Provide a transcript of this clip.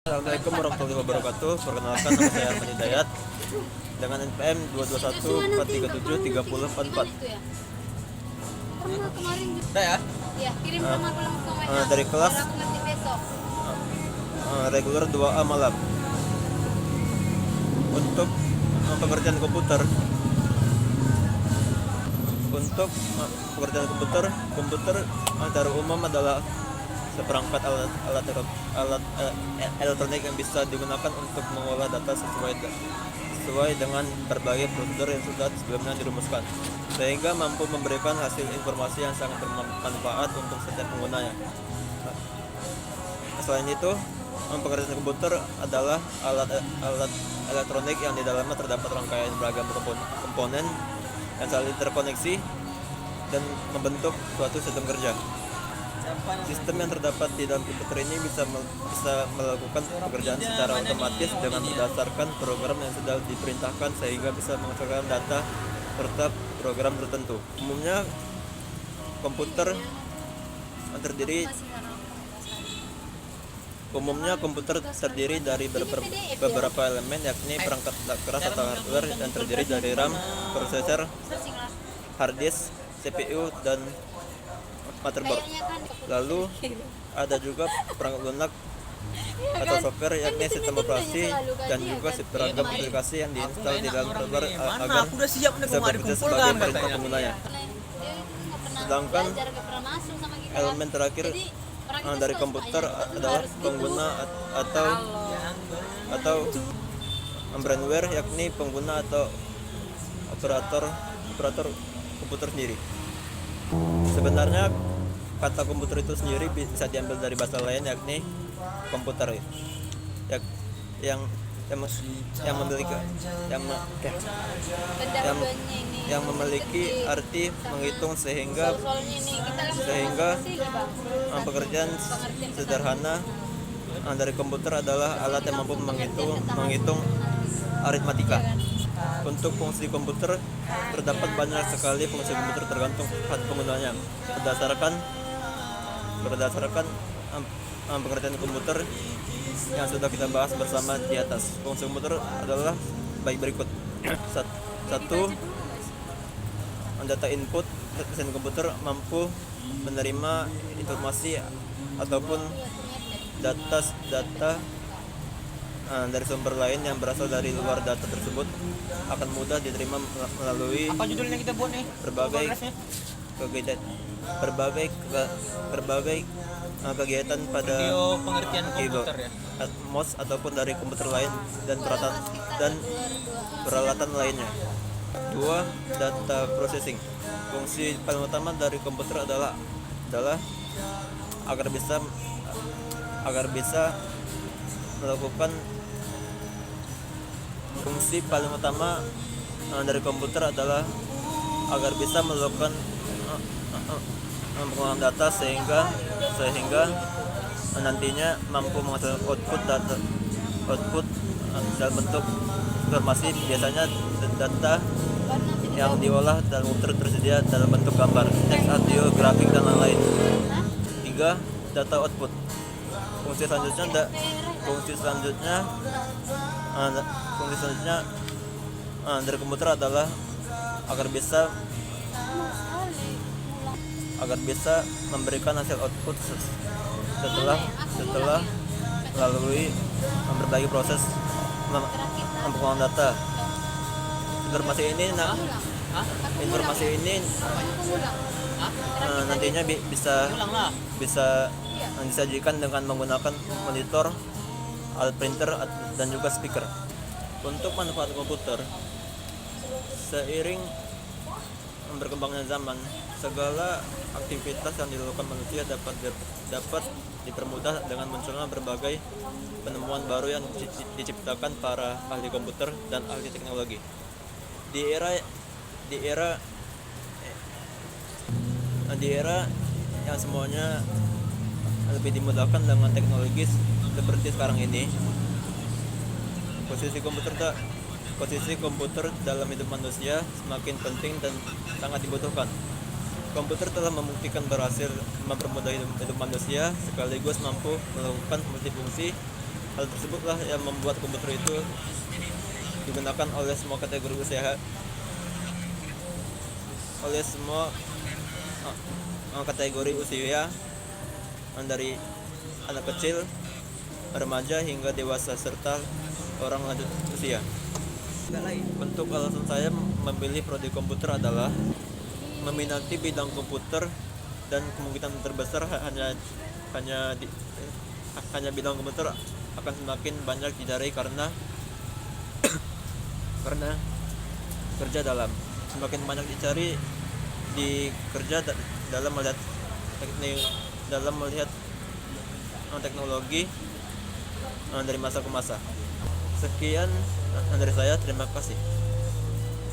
Assalamualaikum warahmatullahi wabarakatuh. Perkenalkan, nama saya Ahmad Hidayat dengan NPM 221 437 3044. Pernah kemarin juga. Udah ya? Ya, kirim sama aku langsung WA. Dari kelas Biar aku ngerti besok. reguler 2A malam. Untuk pekerjaan komputer, komputer secara umum adalah seperangkat alat elektronik yang bisa digunakan untuk mengolah data sesuai dengan berbagai prosedur yang sudah sebelumnya dirumuskan, sehingga mampu memberikan hasil informasi yang sangat bermanfaat untuk setiap penggunanya. Selain itu, pekerjaan komputer adalah alat elektronik yang di dalamnya terdapat rangkaian beragam komponen yang saling terkoneksi dan membentuk suatu sistem kerja. Sistem yang terdapat di dalam komputer ini bisa melakukan pekerjaan secara otomatis dengan berdasarkan program yang sudah diperintahkan, sehingga bisa menghasilkan data serta program tertentu. Umumnya komputer terdiri dari beberapa elemen, yakni perangkat keras atau hardware yang terdiri dari RAM, prosesor, hard disk, CPU, dan motherboard. Lalu ada juga perangkat lunak atau software, yakni sistem operasi dan juga beragam aplikasi yang diinstal di dalam hardware agar bisa bekerja sebagai perintah penggunanya. Sedangkan elemen terakhir dari komputer adalah pengguna atau firmware, yakni pengguna atau operator komputer sendiri. Sebenarnya kata komputer itu sendiri bisa diambil dari bahasa lain, yakni komputer yang memiliki arti menghitung, sehingga pekerjaan sederhana dari komputer adalah alat yang mampu menghitung aritmatika. Untuk fungsi komputer, terdapat banyak sekali fungsi komputer tergantung penggunanya. Berdasarkan pengertian komputer yang sudah kita bahas bersama di atas, fungsi komputer adalah baik berikut. Satu, data input. Mesin komputer mampu menerima informasi ataupun data dari sumber lain yang berasal dari luar. Data tersebut akan mudah diterima melalui Apa judulnya kita buat nih? berbagai kegiatan pada Video pengertian komputer ya. mouse ataupun dari komputer lain dan peralatan lainnya. 2. Data processing. Fungsi paling utama dari komputer adalah agar bisa melakukan fungsi paling utama dari komputer adalah agar bisa melakukan pengolahan data sehingga nantinya mampu menghasilkan output dalam bentuk informasi, biasanya data yang diolah dan tersedia dalam bentuk gambar, teks, audio, grafik, dan lain-lain. 3. Data output. Fungsi selanjutnya dari komputer adalah agar bisa memberikan hasil output setelah melalui berbagai proses pengolahan data. Informasi ini nantinya bisa disajikan dengan menggunakan monitor, alat printer, dan juga speaker. Untuk manfaat komputer, seiring berkembangnya zaman, segala aktivitas yang dilakukan manusia dapat dipermudah dengan munculnya berbagai penemuan baru yang diciptakan para ahli komputer dan ahli teknologi. Di era yang semuanya lebih dimudahkan dengan teknologi seperti sekarang ini, posisi komputer dalam hidup manusia semakin penting dan sangat dibutuhkan. Komputer telah membuktikan berhasil mempermudah hidup manusia, sekaligus mampu melakukan multifungsi Hal tersebutlah yang membuat komputer itu digunakan oleh semua kategori usia, kategori usia, dari anak kecil, remaja hingga dewasa serta orang lanjut usia. Untuk alasan saya memilih prodi komputer adalah meminati bidang komputer dan kemungkinan terbesar hanya bidang komputer akan semakin banyak dicari karena kerja semakin banyak dicari di kerja dalam melihat teknologi dari masa ke masa. Sekian dari saya, terima kasih.